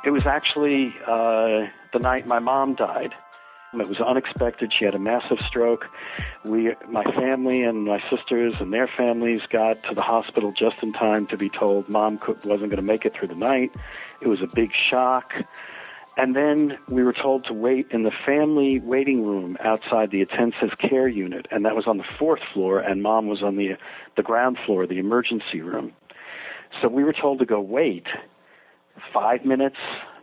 It was actually the night my mom died. It was unexpected. She had a massive stroke. My family and my sisters and their families got to the hospital just in time to be told Mom wasn't going to make it through the night. It was a big shock. And then we were told to wait in the family waiting room outside the intensive care unit, and that was on the 4th floor, and Mom was on the ground floor, the emergency room. So we were told to go wait 5 minutes,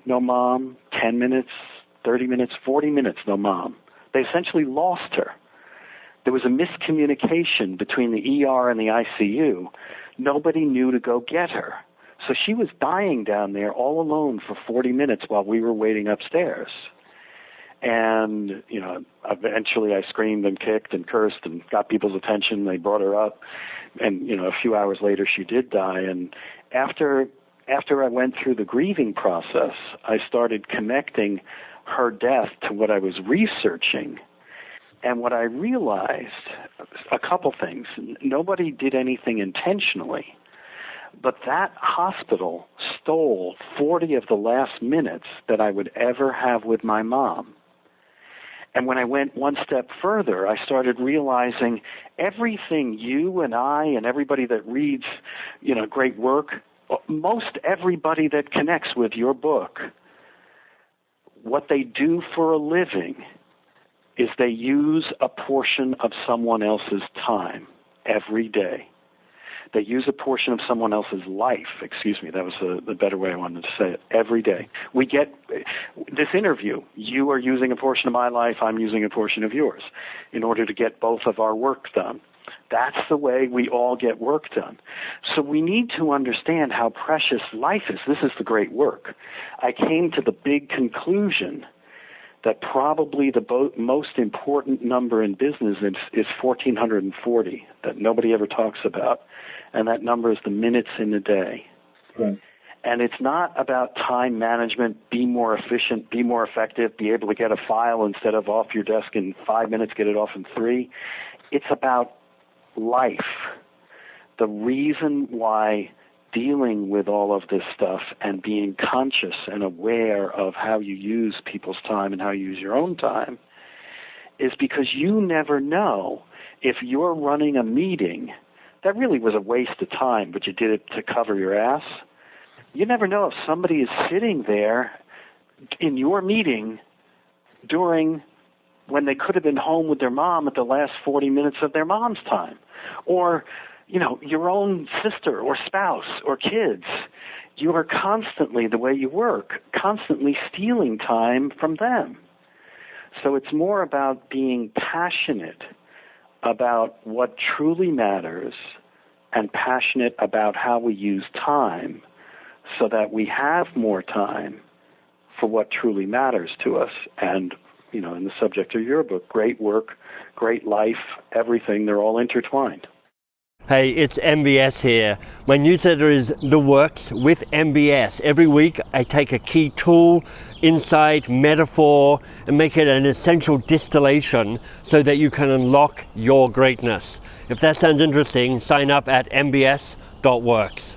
no Mom, 10 minutes, 30 minutes, 40 minutes, no Mom. They essentially lost her. There was a miscommunication between the ER and the ICU. Nobody knew to go get her. So she was dying down there all alone for 40 minutes while we were waiting upstairs. And, eventually I screamed and kicked and cursed and got people's attention. They brought her up. And, a few hours later she did die. And after I went through the grieving process, I started connecting her death to what I was researching. And what I realized, a couple things. Nobody did anything intentionally. But that hospital stole 40 of the last minutes that I would ever have with my mom. And when I went one step further, I started realizing everything you and I and everybody that reads, great work, most everybody that connects with your book, what they do for a living is they use a portion of someone else's time every day. They use a portion of someone else's life. That was the better way I wanted to say it. Every day. We get this interview. You are using a portion of my life. I'm using a portion of yours in order to get both of our work done. That's the way we all get work done. So we need to understand how precious life is. This is the great work. I came to the big conclusion that probably the most important number in business is 1,440, that nobody ever talks about. And that number is the minutes in the day. Right. And it's not about time management, be more efficient, be more effective, be able to get a file instead of off your desk in 5 minutes, get it off in 3. It's about life. The reason why dealing with all of this stuff and being conscious and aware of how you use people's time and how you use your own time is because you never know if you're running a meeting that really was a waste of time, but you did it to cover your ass. You never know if somebody is sitting there in your meeting when they could have been home with their mom at the last 40 minutes of their mom's time. Or, your own sister or spouse or kids. You are constantly, the way you work, constantly stealing time from them. So it's more about being passionate about what truly matters and passionate about how we use time so that we have more time for what truly matters to us. And, in the subject of your book, great work, great life, everything, they're all intertwined. Hey, it's MBS here. My newsletter is The Works with MBS. Every week I take a key tool, insight, metaphor, and make it an essential distillation so that you can unlock your greatness. If that sounds interesting, sign up at mbs.works.